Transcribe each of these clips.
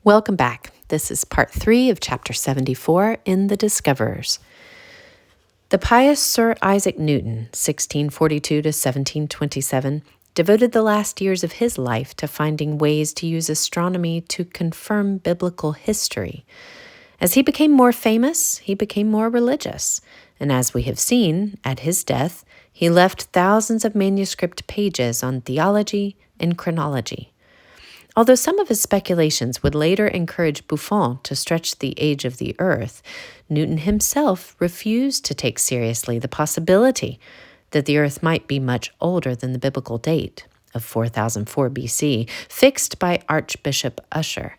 Welcome back. This is part 3 of chapter 74 in The Discoverers. The pious Sir Isaac Newton, 1642 to 1727, devoted the last years of his life to finding ways to use astronomy to confirm biblical history. As he became more famous, he became more religious, and as we have seen, at his death, he left thousands of manuscript pages on theology and chronology. Although some of his speculations would later encourage Buffon to stretch the age of the Earth, Newton himself refused to take seriously the possibility that the Earth might be much older than the biblical date of 4004 BC, fixed by Archbishop Usher.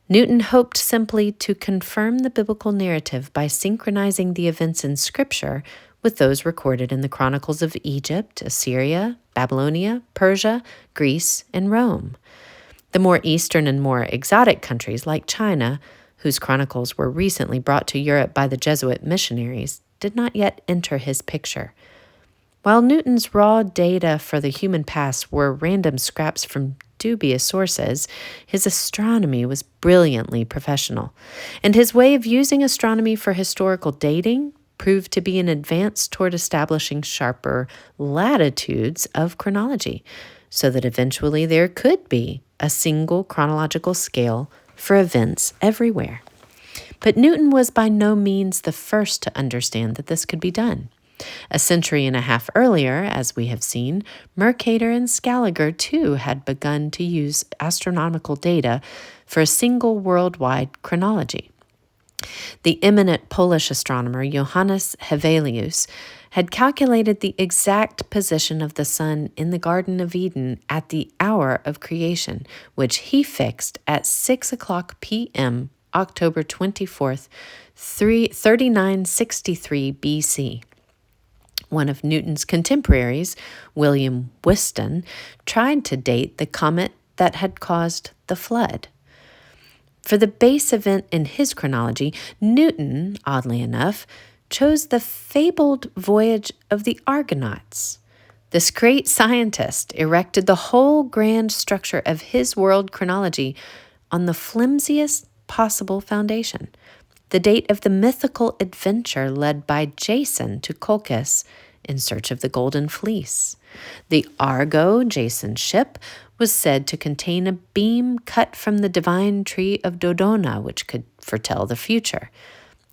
Newton hoped simply to confirm the biblical narrative by synchronizing the events in Scripture with those recorded in the chronicles of Egypt, Assyria, Babylonia, Persia, Greece, and Rome. The more eastern and more exotic countries like China, whose chronicles were recently brought to Europe by the Jesuit missionaries, did not yet enter his picture. While Newton's raw data for the human past were random scraps from dubious sources, his astronomy was brilliantly professional, and his way of using astronomy for historical dating proved to be an advance toward establishing sharper latitudes of chronology, so that eventually there could be a single chronological scale for events everywhere. But Newton was by no means the first to understand that this could be done. A century and a half earlier, as we have seen, Mercator and Scaliger too had begun to use astronomical data for a single worldwide chronology. The eminent Polish astronomer Johannes Hevelius had calculated the exact position of the sun in the Garden of Eden at the hour of creation, which he fixed at 6 o'clock p.m., October 24th, 3963 BC. One of Newton's contemporaries, William Whiston, tried to date the comet that had caused the flood. For the base event in his chronology, Newton, oddly enough, chose the fabled voyage of the Argonauts. This great scientist erected the whole grand structure of his world chronology on the flimsiest possible foundation, the date of the mythical adventure led by Jason to Colchis in search of the Golden Fleece. The Argo, Jason's ship, was said to contain a beam cut from the divine tree of Dodona, which could foretell the future.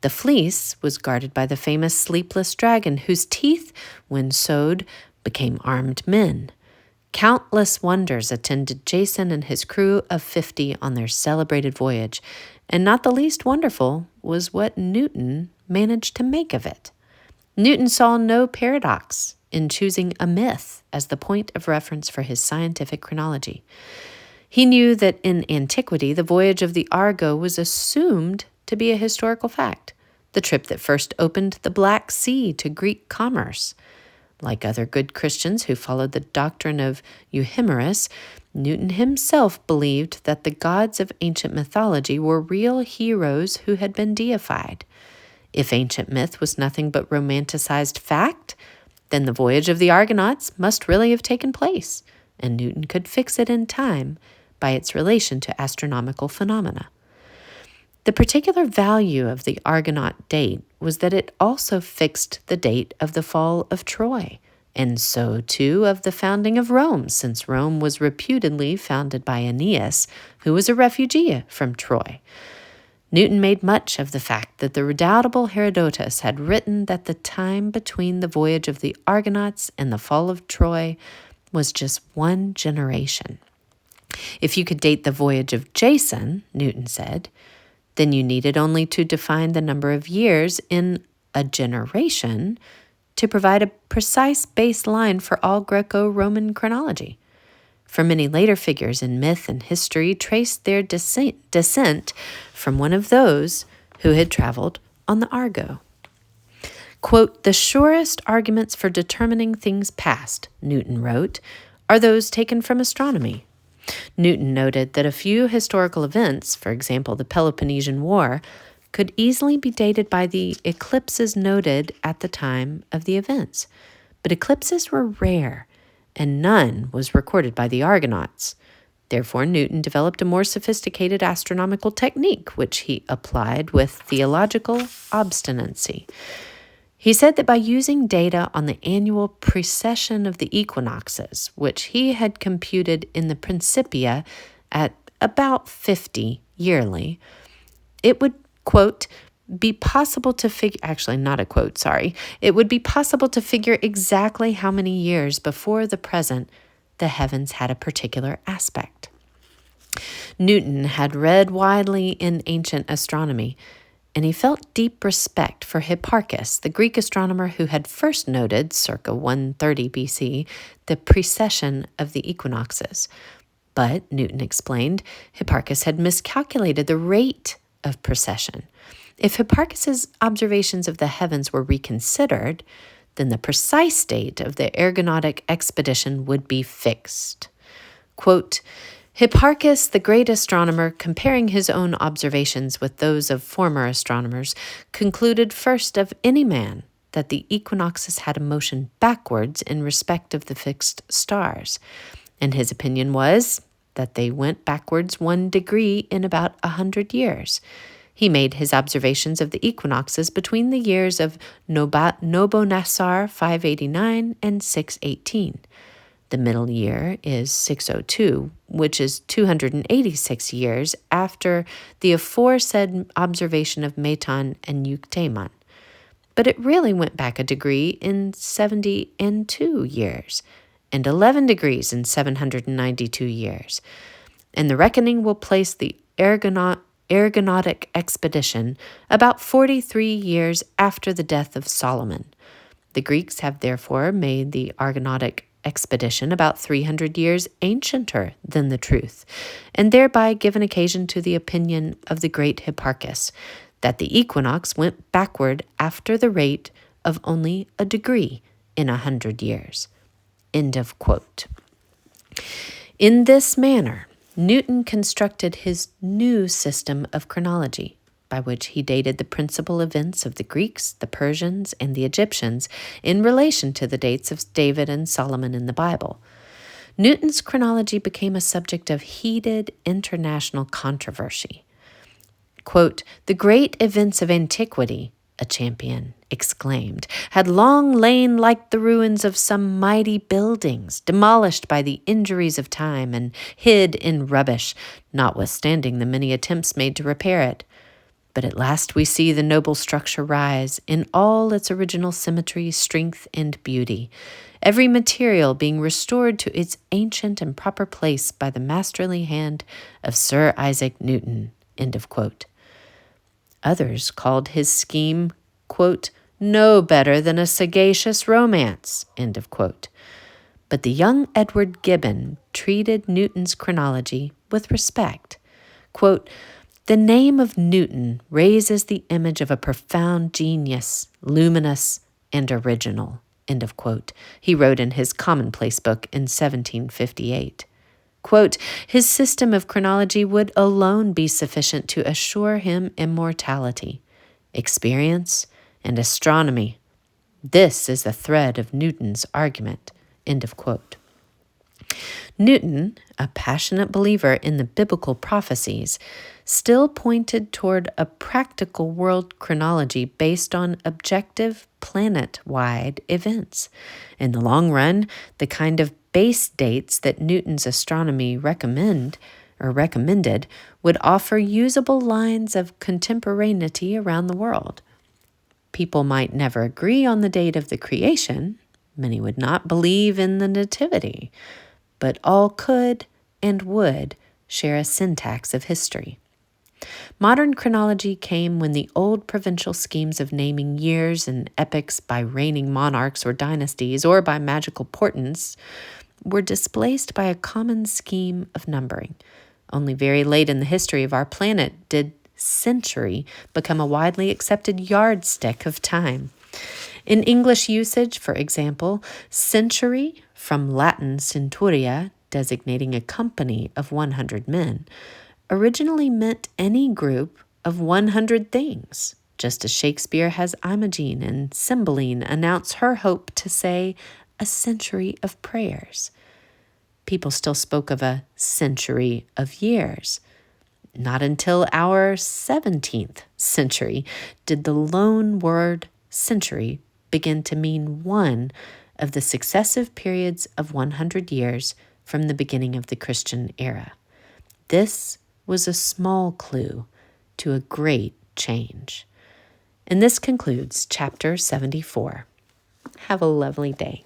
The fleece was guarded by the famous sleepless dragon, whose teeth, when sowed, became armed men. Countless wonders attended Jason and his crew of 50 on their celebrated voyage, and not the least wonderful was what Newton managed to make of it. Newton saw no paradox in choosing a myth as the point of reference for his scientific chronology. He knew that in antiquity the voyage of the Argo was assumed to be a historical fact, the trip that first opened the Black Sea to Greek commerce. Like other good Christians who followed the doctrine of Euhemerus, Newton himself believed that the gods of ancient mythology were real heroes who had been deified. If ancient myth was nothing but romanticized fact, then the voyage of the Argonauts must really have taken place, and Newton could fix it in time by its relation to astronomical phenomena. The particular value of the Argonaut date was that it also fixed the date of the fall of Troy, and so too of the founding of Rome, since Rome was reputedly founded by Aeneas, who was a refugee from Troy. Newton made much of the fact that the redoubtable Herodotus had written that the time between the voyage of the Argonauts and the fall of Troy was just 1 generation. If you could date the voyage of Jason, Newton said, then you needed only to define the number of years in a generation to provide a precise baseline for all Greco-Roman chronology. For many later figures in myth and history traced their descent from one of those who had traveled on the Argo. Quote, "The surest arguments for determining things past," Newton wrote, "are those taken from astronomy." Newton noted that a few historical events, for example, the Peloponnesian War, could easily be dated by the eclipses noted at the time of the events. But eclipses were rare, and none was recorded by the Argonauts. Therefore, Newton developed a more sophisticated astronomical technique, which he applied with theological obstinacy. He said that by using data on the annual precession of the equinoxes, which he had computed in the Principia at about 50 yearly, it would, quote, be possible to figure, actually not a quote, sorry, it would be possible to figure exactly how many years before the present the heavens had a particular aspect. Newton had read widely in ancient astronomy, and he felt deep respect for Hipparchus, the Greek astronomer who had first noted, circa 130 BC, the precession of the equinoxes. But, Newton explained, Hipparchus had miscalculated the rate of precession. If Hipparchus's observations of the heavens were reconsidered, then the precise date of the Argonautic expedition would be fixed. Quote, Hipparchus, the great astronomer, comparing his own observations with those of former astronomers, concluded first of any man that the equinoxes had a motion backwards in respect of the fixed stars, and his opinion was that they went backwards 1 degree in about 100 years. He made his observations of the equinoxes between the years of Nabonassar 589 and 618. The middle year is 602, which is 286 years after the aforesaid observation of Meton and Euctemon. But it really went back a degree in 72 years, and 11 degrees in 792 years. And the reckoning will place the Argonautic expedition about 43 years after the death of Solomon. The Greeks have therefore made the Argonautic expedition about 300 years ancienter than the truth, and thereby given occasion to the opinion of the great Hipparchus that the equinox went backward after the rate of only a degree in 100 years. End of quote. In this manner, Newton constructed his new system of chronology, by which he dated the principal events of the Greeks, the Persians, and the Egyptians in relation to the dates of David and Solomon in the Bible. Newton's chronology became a subject of heated international controversy. Quote, the great events of antiquity, a champion exclaimed, had long lain like the ruins of some mighty buildings, demolished by the injuries of time and hid in rubbish, notwithstanding the many attempts made to repair it. But at last we see the noble structure rise in all its original symmetry, strength, and beauty, every material being restored to its ancient and proper place by the masterly hand of Sir Isaac Newton. End of quote. Others called his scheme, quote, no better than a sagacious romance, end of quote. But the young Edward Gibbon treated Newton's chronology with respect. Quote, the name of Newton raises the image of a profound genius, luminous and original, end of quote. He wrote in his Commonplace book in 1758. Quote, his system of chronology would alone be sufficient to assure him immortality, experience, and astronomy. This is the thread of Newton's argument, end of quote. Newton, a passionate believer in the biblical prophecies, still pointed toward a practical world chronology based on objective planet-wide events. In the long run, the kind of base dates that Newton's astronomy recommended would offer usable lines of contemporaneity around the world. People might never agree on the date of the creation. Many would not believe in the nativity, but all could and would share a syntax of history. Modern chronology came when the old provincial schemes of naming years and epochs by reigning monarchs or dynasties or by magical portents were displaced by a common scheme of numbering. Only very late in the history of our planet did century become a widely accepted yardstick of time. In English usage, for example, century, from Latin centuria, designating a company of 100 men, originally meant any group of 100 things, just as Shakespeare has Imogen and Cymbeline announce her hope to say a century of prayers. people still spoke of a century of years. Not until our 17th century did the loan word century begin to mean one of the successive periods of 100 years from the beginning of the Christian era. This was a small clue to a great change. And this concludes chapter 74. Have a lovely day.